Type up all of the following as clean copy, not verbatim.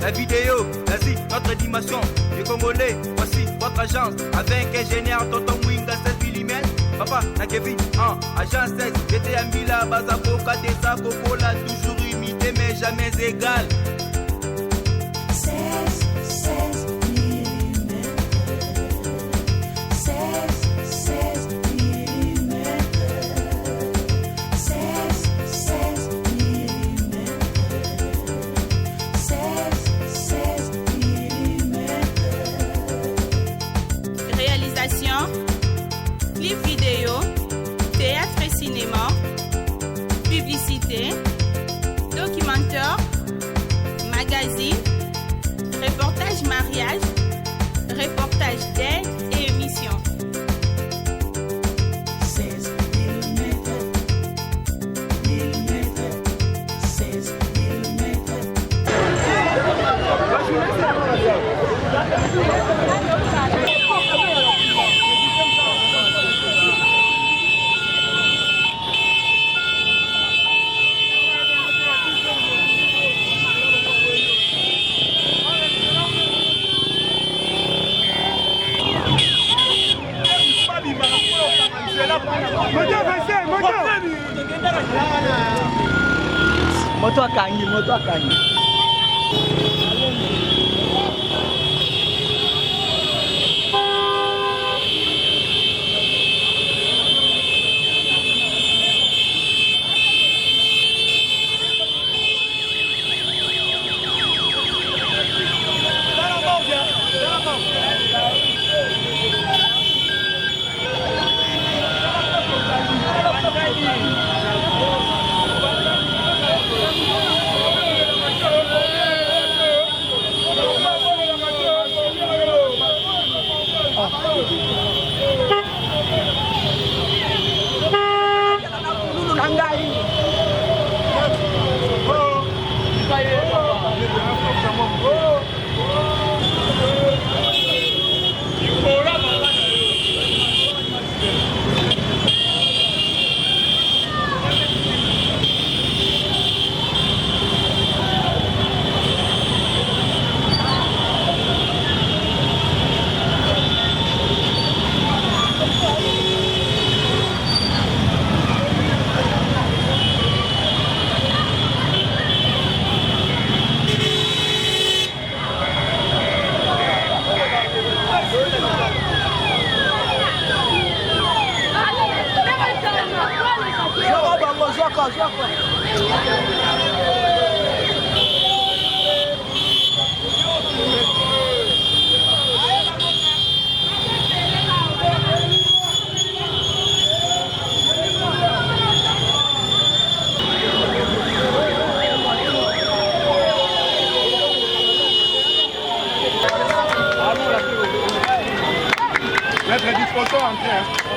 la vidéo, vas-y, notre animation. Les Congolais, voici votre agence. Avec ingénieur Tonton Winga 16 mm. Papa, na Kevin, agence 16. J'étais à Mila, Bazako, Katesa, Coca-Cola, toujours imité mais jamais égal. 16 mm. 16 mm. 16 mm. 16 mm. Réalisation, clip vidéo, théâtre et cinéma, publicité, documentaire, magazine, reportage mariage, reportage d'aide et émission. 16 mm. 16 Moto akangi. Mettre du photo en train.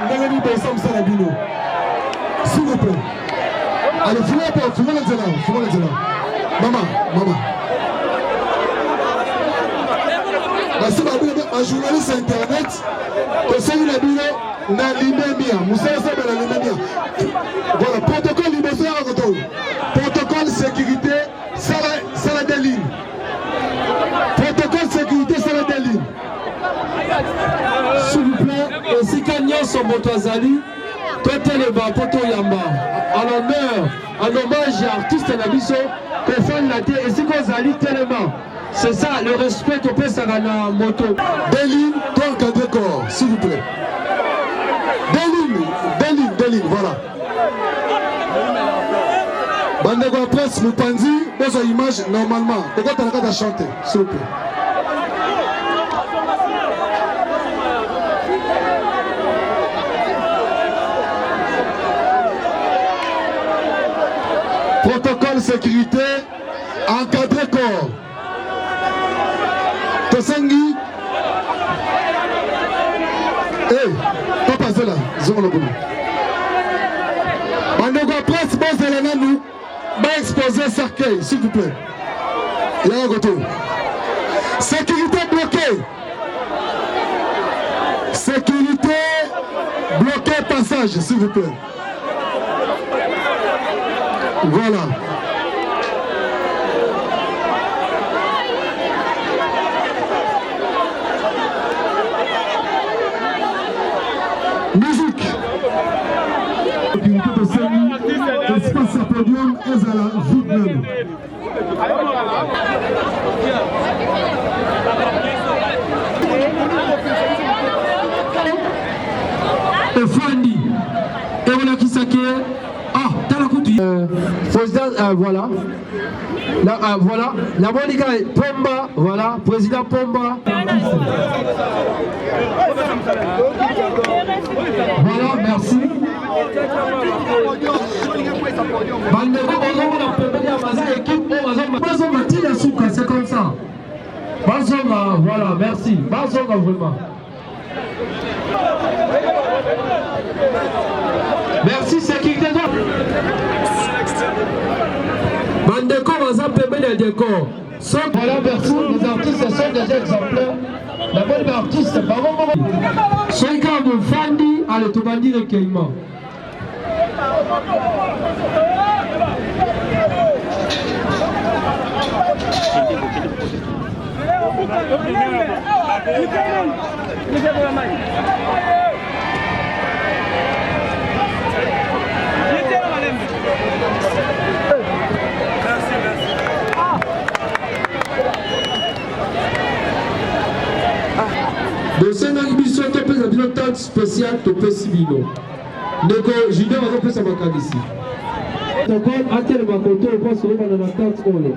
N'allez pas ensemble ça la bino. S'il vous plaît. Allez, filez pas, filez là. Maman. Parce que un journaliste internet, que c'est une bino, n'a l'immémia. Moussa Saba n'a l'immémia. Voilà, protocole liberté à retour. Protocole sécurité, ça la déline. Protocole sécurité, ça la déline. S'il vous plaît, et si Kanyon son Motazali, côté le bas, poto yamba, en honneur, en hommage à l'artiste Nabiso, que fait la terre, et si Kozali tellement. C'est ça, le respect au peut ça la moto. Déline, toi encadré corps, s'il vous plaît. Déline, voilà. Bandego presse, Moupanzi, dans une image normalement. Pourquoi tu as le cas de chanter, s'il vous plaît? Protocole sécurité, encadré corps. Tosengi. Pas passer là, zone le boulot. Bandego presse, bon c'est nous. Va exposer cercueil, s'il vous plaît. Il y a un retour. Sécurité bloquée. Sécurité bloquée, passage, s'il vous plaît. Voilà. Musique. Sécurité de Seni, espace à podium, Ezala, vite même. Et Fandi, et voilà qui s'acquiert. Président, voilà. Voilà. La Monica est Pomba, voilà. Président Pomba. Voilà, merci. C'est comme ça. Bazonga, voilà, merci. Bazonga, vraiment. Merci, sécurité. Bandeko, Mazam Pembe, les décors. Voilà, merci. Les artistes sont déjà exemplaires. La bonne artiste, par contre, c'est quand vous Fandi, allez, tout bandit de Keima. De cette émission, tu peux faire un temps spécial, tu peux s'ibino. Donc, Junior, on peut s'en faire ici. Donc, à quel moment tu peux se faire dans la tente, on est.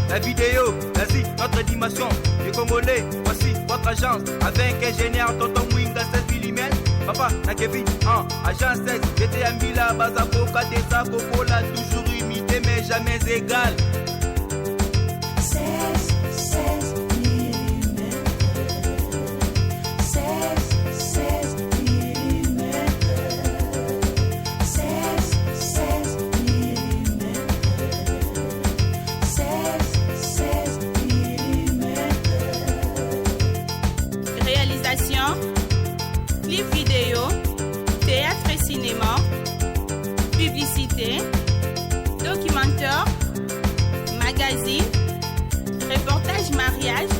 La vidéo, vas-y, notre animation. Les Congolais, voici votre agence. Avec ingénieur Tonton Winga 16 mm. Papa, na Kevin, agence 16. J'étais à Mila, Bazako, Kadesa, Kokola, toujours imité, mais jamais égal. 16 mm. 16 mm. 16 mm. 16 mm. Réalisation, clip vidéo, théâtre et cinéma, publicité, documentaire, magazine, reportage mariage,